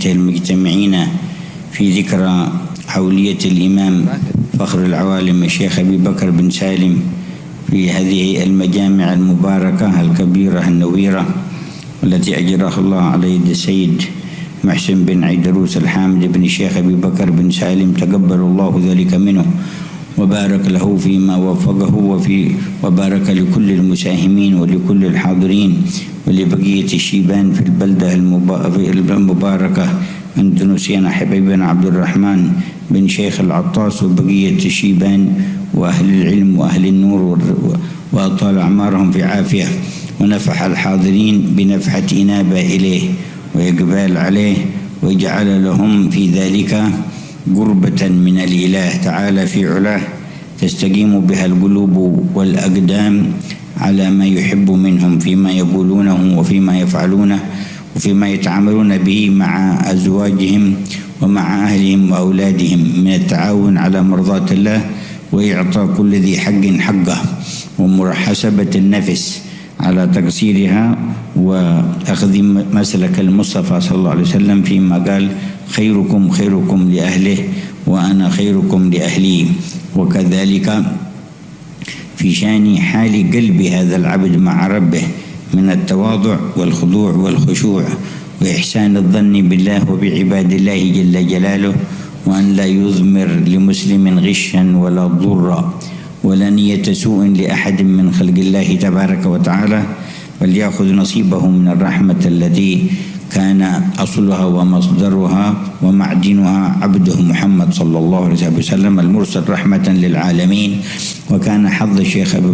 وتهنئة المجتمعين في ذكرى حولية الإمام فخر العوالم الشيخ أبي بكر بن سالم في هذه المجامع المباركة الكبيرة النويرة التي أجراها الله على يد السيد محسن بن عيدروس الحامد بن الشيخ أبي بكر بن سالم، تقبل الله ذلك منه وبارك له فيما وفقه وبارك لكل المساهمين ولكل الحاضرين ولبقية الشيبان في البلدة المباركة أندونيسيا حبيبنا عبد الرحمن بن شيخ العطاس وبقية الشيبان وأهل العلم وأهل النور وأطال أعمارهم في عافية، ونفح الحاضرين بنفحة إنابة إليه وإقبال عليه، وجعل لهم في ذلك قربة من الإله تعالى في علاه تستقيم بها القلوب والأقدام على ما يحب منهم فيما يقولونه وفيما يفعلونه وفيما يتعاملون به مع أزواجهم ومع أهلهم وأولادهم من التعاون على مرضاة الله وإعطاء كل ذي حق حقه ومحاسبة النفس على تقصيرها وأخذ مسلك المصطفى صلى الله عليه وسلم فيما قال خيركم خيركم لأهله وأنا خيركم لأهلي. وكذلك في شان حال قلب هذا العبد مع ربه من التواضع والخضوع والخشوع وإحسان الظن بالله وبعباد الله جل جلاله، وأن لا يضمر لمسلم غشا ولا ضرا ولا نية سوء لأحد من خلق الله تبارك وتعالى، بل يأخذ نصيبه من الرحمة التي كان أصلها ومصدرها ومعدنها عبده محمد صلى الله عليه وسلم المرسل رحمة للعالمين. وكان حظ الشيخ أبي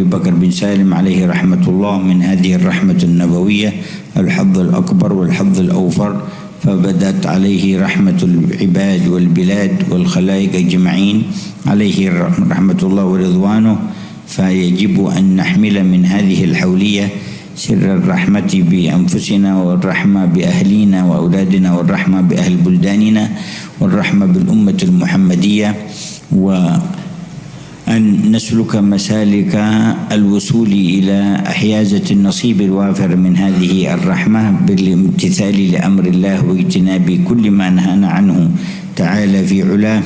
بكر بن سالم عليه رحمة الله من هذه الرحمة النبوية الحظ الأكبر والحظ الأوفر، فبدت عليه رحمة العباد والبلاد والخلائق أجمعين عليه رحمة الله ورضوانه. فيجب أن نحمل من هذه الحولية سر الرحمة بأنفسنا والرحمة بأهلنا وأولادنا والرحمة بأهل بلداننا والرحمة بالأمة المحمدية، وأن نسلك مسالك الوصول إلى حيازة النصيب الوافر من هذه الرحمة بالامتثال لأمر الله واجتناب كل ما نهانا عنه تعالى في علاه،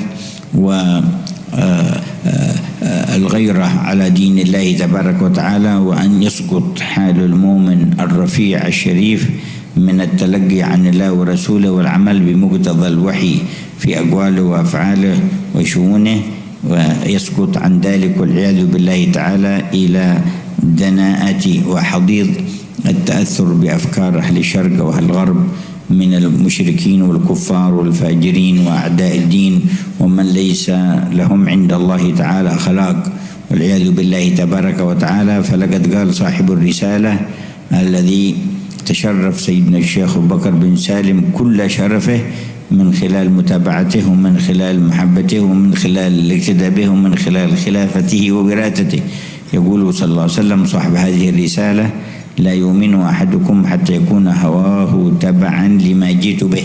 الغيرة على دين الله تبارك وتعالى، وأن يسقط حال المؤمن الرفيع الشريف من التلقي عن الله ورسوله والعمل بمقتضى الوحي في أقواله وأفعاله وشؤونه، ويسقط عن ذلك والعياذ بالله تعالى إلى دناءة وحضيض التأثر بأفكار أهل الشرق وأهل الغرب من المشركين والكفار والفاجرين وأعداء الدين ومن ليس لهم عند الله تعالى أخلاق والعياذ بالله تبارك وتعالى. فلقد قال صاحب الرسالة الذي تشرف سيدنا الشيخ أبو بكر بن سالم كل شرفه من خلال متابعته ومن خلال محبته ومن خلال الاقتداء به ومن خلال خلافته ووراثته، يقول صلى الله عليه وسلم صاحب هذه الرسالة: لا يؤمن أحدكم حتى يكون هواه تبعا لما جئت به.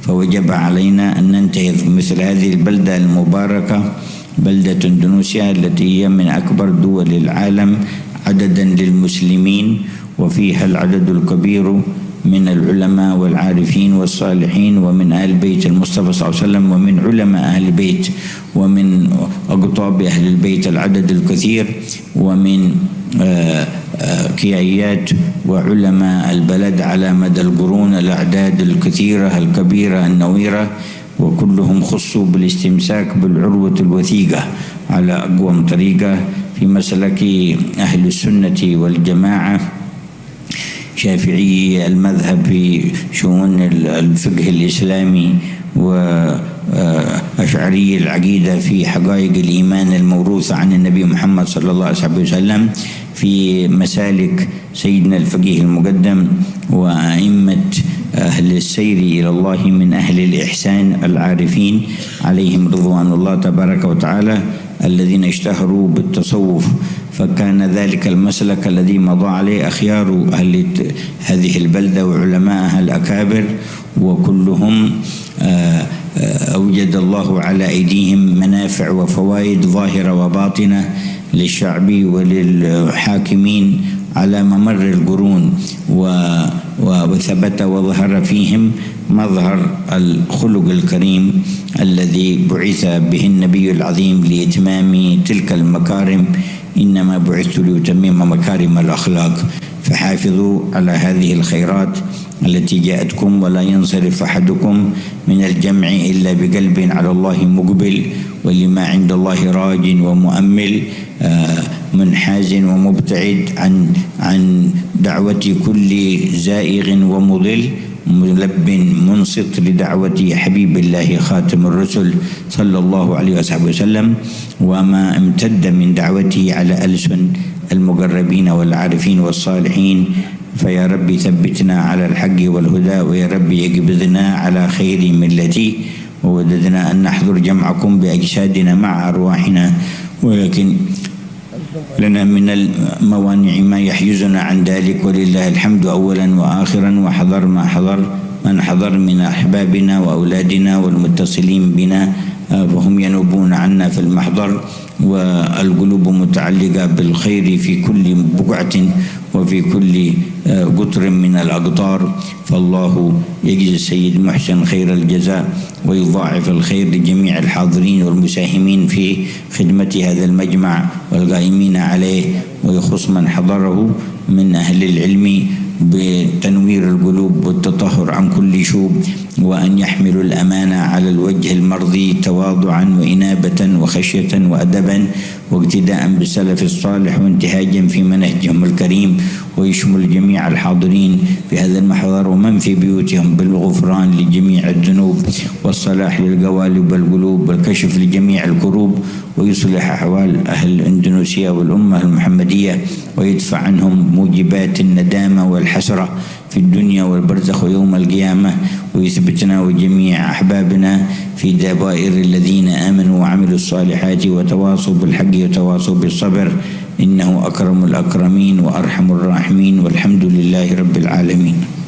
فوجب علينا أن ننتهز مثل هذه البلدة المباركة، بلدة اندونيسيا التي هي من أكبر دول العالم عددا للمسلمين، وفيها العدد الكبير من العلماء والعارفين والصالحين ومن أهل بيت المصطفى صلى الله عليه وسلم ومن علماء أهل البيت ومن أقطاب أهل البيت العدد الكثير ومن كيائيات وعلماء البلد على مدى القرون الأعداد الكثيرة الكبيرة النويرة، وكلهم خصوا بالاستمساك بالعروة الوثيقة على أقوم طريقة في مسلك أهل السنة والجماعة، شافعي المذهب في شؤون الفقه الإسلامي، وأشعري العقيدة في حقائق الإيمان الموروثة عن النبي محمد صلى الله عليه وسلم، في مسالك سيدنا الفقيه المقدم وأئمة أهل السير إلى الله من أهل الإحسان العارفين عليهم رضوان الله تبارك وتعالى الذين اشتهروا بالتصوف. فكان ذلك المسلك الذي مضى عليه أخيار أهل هذه البلدة وعلماءها الأكابر، وكلهم أوجد الله على أيديهم منافع وفوائد ظاهرة وباطنة للشعب وللحاكمين على ممر القرون، وثبت وظهر فيهم مظهر الخلق الكريم الذي بعث به النبي العظيم لإتمام تلك المكارم. إنما بعثت لأتمم مكارم الأخلاق. فحافظوا على هذه الخيرات التي جاءتكم، ولا ينصرف أحدكم من الجمع إلا بقلب على الله مقبل، ولما عند الله راج ومؤمل، منحاز ومبتعد عن دعوة كل زائغ ومضل، ملب منصت لدعوة حبيب الله خاتم الرسل صلى الله عليه وسلم، وما امتد من دعوته على ألسن المقربين والعارفين والصالحين. فيا رب ثبتنا على الحق والهدى، ويا رب يقبضنا على خير ملتي، ووددنا أن نحضر جمعكم بأجسادنا مع أرواحنا، ولكن لنا من الموانع ما يحجزنا عن ذلك، ولله الحمد أولا وآخرا. وحضر ما حضر من حضر من أحبابنا وأولادنا والمتصلين بنا، وهم ينوبون عنا في المحضر، والقلوب متعلقة بالخير في كل بقعة وفي كل قطر من الأقطار. فالله يجزي السيد محسن خير الجزاء، ويضاعف الخير لجميع الحاضرين والمساهمين في خدمة هذا المجمع والقائمين عليه، ويخص من حضره من أهل العلم بتنوير القلوب والتطهر عن كل شوب، وأن يحملوا الأمانة على الوجه المرضي تواضعا وإنابة وخشية وأدبا واقتداء بالسلف الصالح وانتهاجا في منهجهم الكريم، ويشمل جميع الحاضرين في هذا المحضر ومن في بيوتهم بالغفران لجميع الذنوب، والصلاح للقوالب والقلوب، والكشف لجميع الكروب، ويصلح أحوال أهل إندونيسيا والأمة المحمدية، ويدفع عنهم موجبات الندامة والحسرة في الدنيا والبرزخ ويوم القيامة، ويثبتنا وجميع أحبابنا في دبائر الذين آمنوا وعملوا الصالحات وتواصوا بالحق وتواصوا بالصبر، إنه أكرم الأكرمين وأرحم الراحمين، والحمد لله رب العالمين.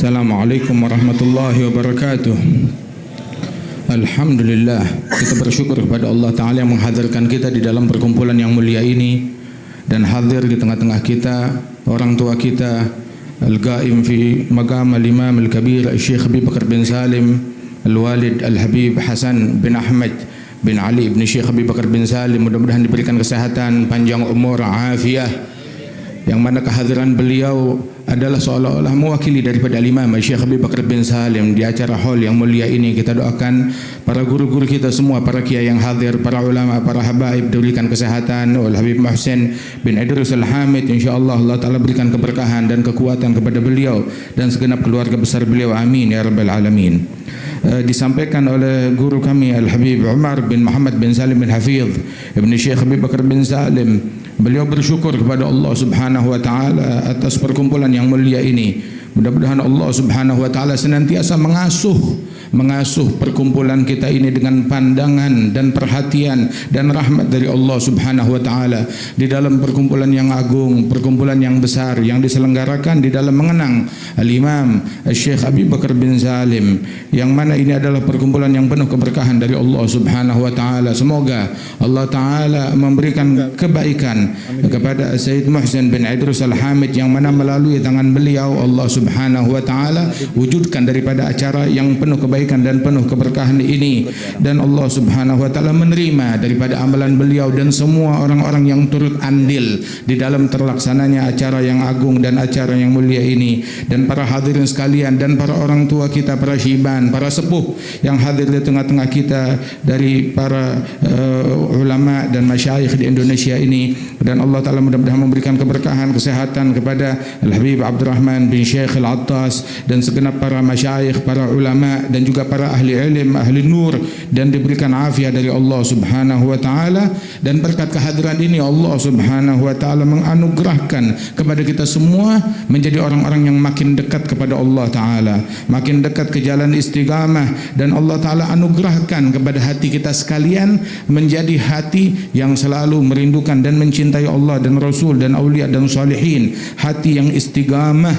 Assalamualaikum warahmatullahi wabarakatuh. Alhamdulillah, kita bersyukur kepada Allah Ta'ala yang menghadirkan kita di dalam perkumpulan yang mulia ini, dan hadir di tengah-tengah kita orang tua kita Al-Qaim fi Maqam Al-Imam Al-Kabir Syekh Habib Bakar bin Salim Al-Walid Al-Habib Hasan bin Ahmad bin Ali bin Syekh Habib Bakar bin Salim. Mudah-mudahan diberikan kesehatan, panjang umur, afiah, yang mana kehadiran beliau adalah seolah-olah mewakili daripada Imam Syekh Habib Bakar bin Salim di acara hall yang mulia ini. Kita doakan para guru-guru kita semua, para kiai yang hadir, para ulama, para habaib diberikan kesehatan. Wal Habib Muhsin bin Idrus Al-Hamid, insyaallah Allah Ta'ala berikan keberkahan dan kekuatan kepada beliau dan segenap keluarga besar beliau, amin ya rabbal alamin. Disampaikan oleh guru kami Al-Habib Umar bin Muhammad bin Salim bin Hafidh Ibn Syekh Habib Bakar bin Salim, beliau bersyukur kepada Allah Subhanahu wa Ta'ala atas perkumpulan yang mulia ini. Mudah-mudahan Allah Subhanahu wa Ta'ala senantiasa mengasuh perkumpulan kita ini dengan pandangan dan perhatian dan rahmat dari Allah Subhanahu wa Ta'ala di dalam perkumpulan yang agung, perkumpulan yang besar yang diselenggarakan di dalam mengenang Al-Imam Syekh Habib Bakar bin Salim, yang mana ini adalah perkumpulan yang penuh keberkahan dari Allah Subhanahu wa Ta'ala. Semoga Allah Ta'ala memberikan kebaikan kepada Sayyid Muhsin bin Idrus Al-Hamid, yang mana melalui tangan beliau Allah Subhanahu wa Ta'ala wujudkan daripada acara yang penuh kebaikan dan penuh keberkahan ini, dan Allah Subhanahu wa Ta'ala menerima daripada amalan beliau dan semua orang-orang yang turut andil di dalam terlaksananya acara yang agung dan acara yang mulia ini, dan para hadirin sekalian, dan para orang tua kita, para syiban, para sepuh yang hadir di tengah-tengah kita dari para ulama dan masyayikh di Indonesia ini. Dan Allah Ta'ala mudah-mudahan memberikan keberkahan, kesehatan kepada Al-Habib Abdurrahman bin Syekh Al-Attas dan segenap para masyayikh, para ulama, dan juga para ahli ilm, ahli nur, dan diberikan afiat dari Allah Subhanahu wa Ta'ala. Dan berkat kehadiran ini Allah Subhanahu wa Ta'ala menganugerahkan kepada kita semua menjadi orang-orang yang makin dekat kepada Allah Ta'ala, makin dekat ke jalan istiqamah, dan Allah Ta'ala anugerahkan kepada hati kita sekalian menjadi hati yang selalu merindukan dan mencintai Allah dan Rasul dan awliya dan salihin, hati yang istiqamah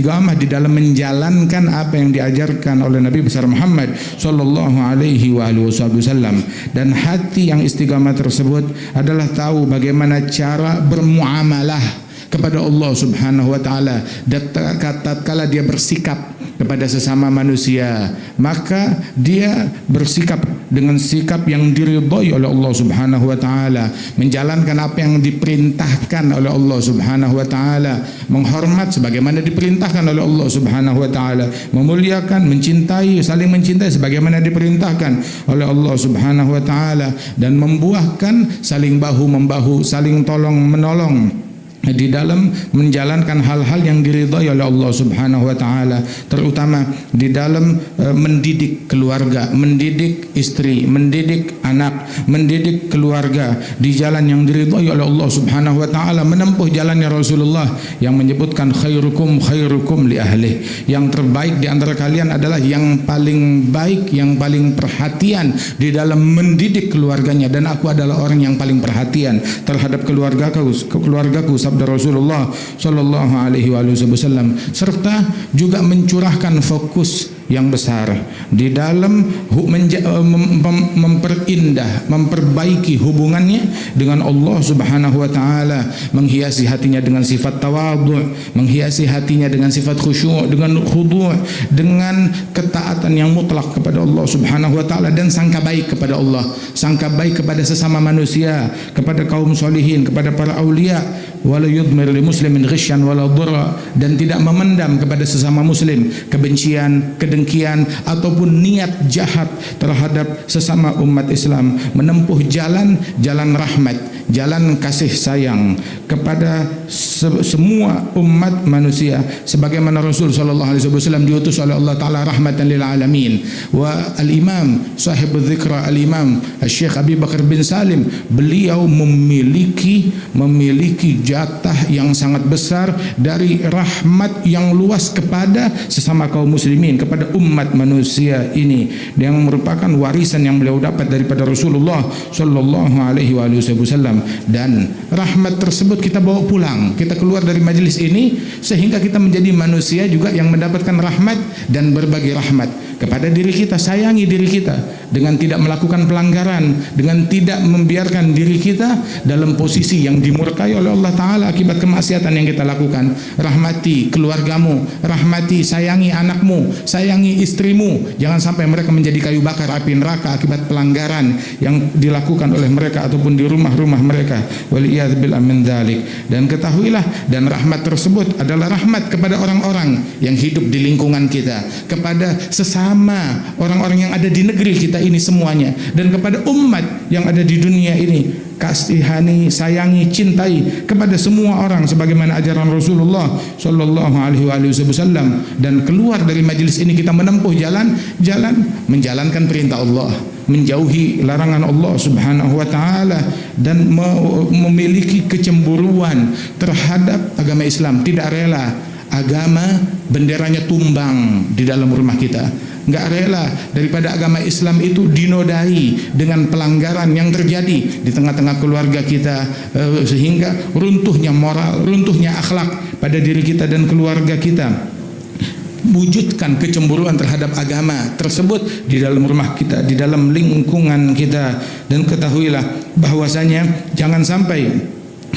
istiqamah di dalam menjalankan apa yang diajarkan oleh Nabi besar Muhammad sallallahu alaihi wasallam. Dan hati yang istiqamah tersebut adalah tahu bagaimana cara bermuamalah kepada Allah Subhanahu wa taala. Tatkala dia bersikap kepada sesama manusia, maka dia bersikap dengan sikap yang diridhai oleh Allah Subhanahu wa taala, menjalankan apa yang diperintahkan oleh Allah Subhanahu wa taala, menghormat sebagaimana diperintahkan oleh Allah Subhanahu wa taala, memuliakan, mencintai, saling mencintai sebagaimana diperintahkan oleh Allah Subhanahu wa taala, dan membuahkan saling bahu membahu, saling tolong menolong di dalam menjalankan hal-hal yang diridhai oleh Allah Subhanahu wa taala, terutama di dalam mendidik keluarga, mendidik istri, mendidik anak, mendidik keluarga di jalan yang diridhai oleh Allah Subhanahu wa taala, menempuh jalannya Rasulullah yang menyebutkan khairukum khairukum li ahlih. Yang terbaik di antara kalian adalah yang paling baik, yang paling perhatian di dalam mendidik keluarganya, dan aku adalah orang yang paling perhatian terhadap keluargaku sabda Rasulullah sallallahu alaihi wasallam, serta juga mencurahkan fokus yang besar di dalam memperindah, memperbaiki hubungannya dengan Allah Subhanahu wa taala, menghiasi hatinya dengan sifat tawadhu', menghiasi hatinya dengan sifat khusyuk, dengan khudu', dengan ketaatan yang mutlak kepada Allah Subhanahu wa taala, dan sangka baik kepada Allah, sangka baik kepada sesama manusia, kepada kaum solihin, kepada para aulia, wala yudmir li muslimin ghisyan wala dhurra, dan tidak memendam kepada sesama muslim kebencian, kedengkian ataupun niat jahat terhadap sesama umat Islam, menempuh jalan rahmat, jalan kasih sayang kepada semua umat manusia, sebagaimana Rasul sallallahu alaihi wasallam diutus oleh Allah taala rahmatan lil alamin. Wa al-imam sahibul dzikra al-imam Syekh Abi Bakar bin Salim, beliau memiliki jatah yang sangat besar dari rahmat yang luas kepada sesama kaum muslimin, kepada umat manusia ini, yang merupakan warisan yang beliau dapat daripada Rasulullah sallallahu alaihi wasallam. Dan rahmat tersebut kita bawa pulang, kita keluar dari majelis ini, sehingga kita menjadi manusia juga yang mendapatkan rahmat dan berbagi rahmat kepada diri kita. Sayangi diri kita dengan tidak melakukan pelanggaran, dengan tidak membiarkan diri kita dalam posisi yang dimurkai oleh Allah taala akibat kemaksiatan yang kita lakukan. Rahmati keluargamu, rahmati, sayangi anakmu, sayangi istrimu, jangan sampai mereka menjadi kayu bakar api neraka akibat pelanggaran yang dilakukan oleh mereka ataupun di rumah-rumah mereka. Waliyadzubillah min dzalik. Dan ketahuilah, dan rahmat tersebut adalah rahmat kepada orang-orang yang hidup di lingkungan kita, kepada sesama orang-orang yang ada di negeri kita ini semuanya, dan kepada umat yang ada di dunia ini. Kasihani, sayangi, cintai kepada semua orang sebagaimana ajaran Rasulullah sallallahu alaihi wasallam. Dan keluar dari majelis ini kita menempuh jalan menjalankan perintah Allah, menjauhi larangan Allah Subhanahu wa taala, dan memiliki kecemburuan terhadap agama Islam. Tidak rela agama benderanya tumbang di dalam rumah kita. Enggak rela daripada agama Islam itu dinodai dengan pelanggaran yang terjadi di tengah-tengah keluarga kita, sehingga runtuhnya moral, runtuhnya akhlak pada diri kita dan keluarga kita. Wujudkan kecemburuan terhadap agama tersebut di dalam rumah kita, di dalam lingkungan kita. Dan ketahuilah bahwasanya jangan sampai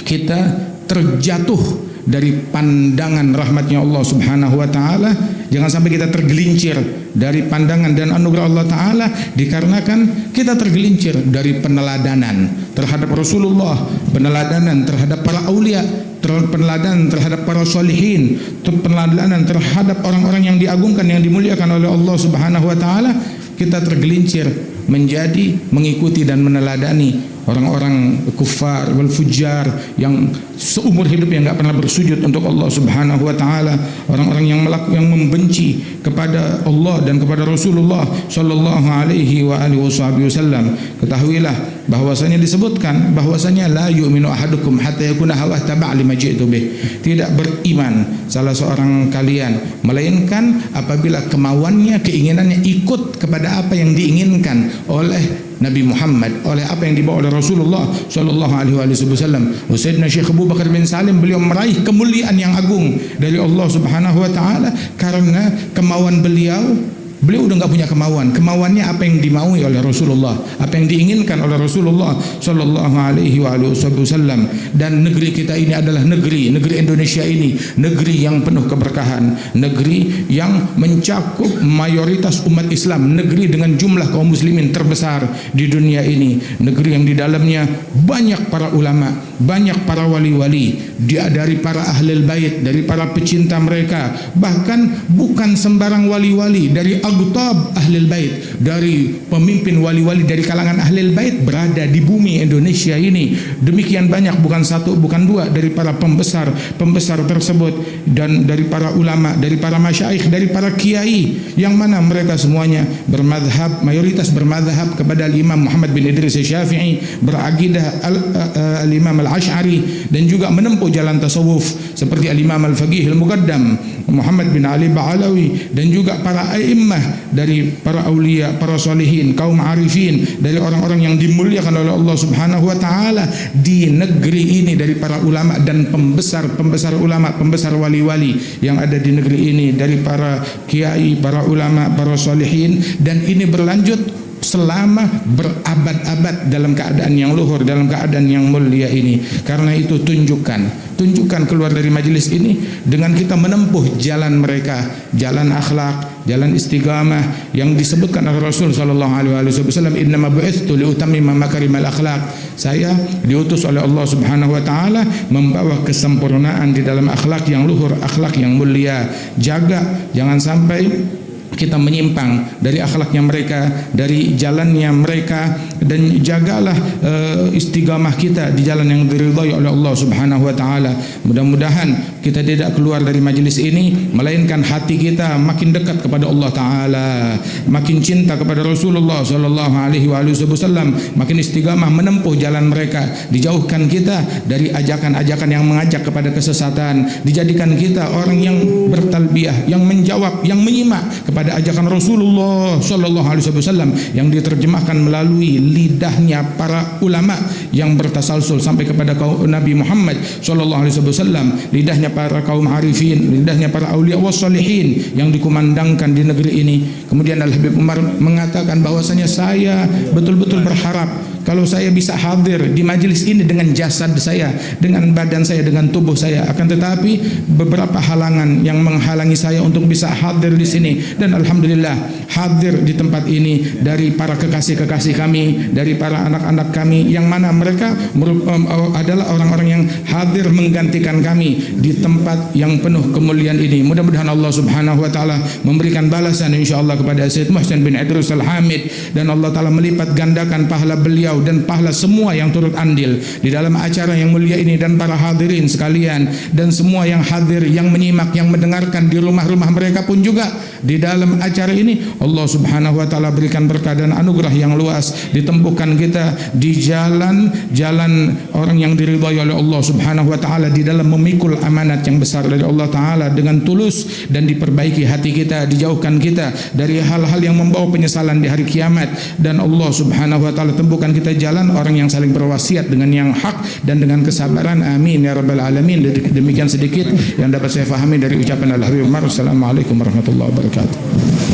kita terjatuh dari pandangan rahmatnya Allah Subhanahu wa taala. Jangan sampai kita tergelincir dari pandangan dan anugerah Allah taala dikarenakan kita tergelincir dari peneladanan terhadap Rasulullah, peneladanan terhadap para aulia, peneladanan terhadap para solihin, peneladanan terhadap orang-orang yang diagungkan, yang dimuliakan oleh Allah Subhanahu wa taala. Kita tergelincir menjadi mengikuti dan meneladani orang-orang kufar wal fujar yang seumur hidup yang enggak pernah bersujud untuk Allah Subhanahu wa taala, orang-orang yang membenci kepada Allah dan kepada Rasulullah sallallahu alaihi wasallam. Ketahuilah bahwasanya disebutkan bahwasanya la yu'minu ahadukum hatta yakuna hawa taba' lima ji'tu bih. Tidak beriman salah seorang kalian melainkan apabila kemauannya, keinginannya ikut kepada apa yang diinginkan oleh Nabi Muhammad, oleh apa yang dibawa oleh Rasulullah sallallahu alaihi wasallam. Sayyidina Syekh Abu Bakar bin Salim, beliau meraih kemuliaan yang agung dari Allah Subhanahu wa taala karena kemauan beliau. Beliau udah nggak punya kemauannya apa yang dimaui oleh Rasulullah, apa yang diinginkan oleh Rasulullah sallallahu alaihi wasallam. Dan negeri kita ini adalah negeri Indonesia ini, negeri yang penuh keberkahan, negeri yang mencakup mayoritas umat Islam, negeri dengan jumlah kaum muslimin terbesar di dunia ini, negeri yang di dalamnya banyak para ulama, banyak para wali-wali, dari para ahlul bait, dari para pecinta mereka, bahkan bukan sembarang wali-wali, dari agutab ahlul bait, dari pemimpin wali-wali dari kalangan ahlul bait berada di bumi Indonesia ini. Demikian banyak, bukan satu bukan dua, dari para pembesar tersebut, dan dari para ulama, dari para masyaikh, dari para kiai, yang mana mereka semuanya bermadhab, mayoritas bermadhab kepada Imam Muhammad bin Idris Syafi'i, berakidah al-Imam al-Ash'ari, dan juga menempuh jalan tasawuf seperti al-Imam al-Faqih al-Muqaddam Muhammad bin Ali Ba'alawi, dan juga para a'immah dari para aulia, para salihin, kaum arifin, dari orang-orang yang dimuliakan oleh Allah Subhanahu wa taala di negeri ini, dari para ulama dan pembesar ulama, pembesar wali-wali yang ada di negeri ini, dari para kiai, para ulama, para salihin, dan ini berlanjut selama berabad-abad dalam keadaan yang luhur, dalam keadaan yang mulia ini. Karena itu tunjukkan keluar dari majelis ini dengan kita menempuh jalan mereka, jalan akhlak, jalan istiqamah yang disebutkan oleh Rasul sallallahu alaihi wasallam, innama bu'itsu liutammima makarimal akhlak. Saya diutus oleh Allah Subhanahu wa taala membawa kesempurnaan di dalam akhlak yang luhur, akhlak yang mulia. Jaga jangan sampai kita menyimpang dari akhlaknya mereka, dari jalannya mereka, dan jagalah istiqamah kita di jalan yang diridhai oleh Allah Subhanahu wa taala. Mudah-mudahan kita tidak keluar dari majelis ini melainkan hati kita makin dekat kepada Allah taala, makin cinta kepada Rasulullah sallallahu alaihi wasallam, makin istiqamah menempuh jalan mereka, dijauhkan kita dari ajakan-ajakan yang mengajak kepada kesesatan, dijadikan kita orang yang bertalbiyah, yang menjawab, yang menyimak kepada ajakan Rasulullah sallallahu alaihi wasallam yang diterjemahkan melalui lidahnya para ulama yang bertasalsul sampai kepada kaum Nabi Muhammad sallallahu alaihi wasallam, lidahnya para kaum arifin, lidahnya para aulia wassalihin yang dikumandangkan di negeri ini. Kemudian Al-Habib Umar mengatakan bahwasanya saya betul-betul berharap kalau saya bisa hadir di majelis ini dengan jasad saya, dengan badan saya, dengan tubuh saya. Akan tetapi beberapa halangan yang menghalangi saya untuk bisa hadir di sini, dan alhamdulillah hadir di tempat ini dari para kekasih-kekasih kami, dari para anak-anak kami, yang mana mereka adalah orang-orang yang hadir menggantikan kami di tempat yang penuh kemuliaan ini. Mudah-mudahan Allah Subhanahu wa taala memberikan balasan insyaallah kepada Syekh Muhsin bin Idris Al-Hamid, dan Allah taala melipat gandakan pahala beliau dan pahala semua yang turut andil di dalam acara yang mulia ini, dan para hadirin sekalian, dan semua yang hadir, yang menyimak, yang mendengarkan di rumah-rumah mereka pun juga di dalam acara ini. Allah Subhanahu wa taala berikan berkah dan anugerah yang luas, ditempuhkan kita di jalan orang yang diridhai oleh Allah Subhanahu wa taala di dalam memikul amanat yang besar dari Allah taala dengan tulus, dan diperbaiki hati kita, dijauhkan kita dari hal-hal yang membawa penyesalan di hari kiamat, dan Allah Subhanahu wa taala tempuhkan kita jalan orang yang saling berwasiat dengan yang hak dan dengan kesabaran. Amin ya rabbal alamin. Demikian sedikit yang dapat saya fahami dari ucapan Al-Habib Umar. Assalamualaikum warahmatullahi wabarakatuh.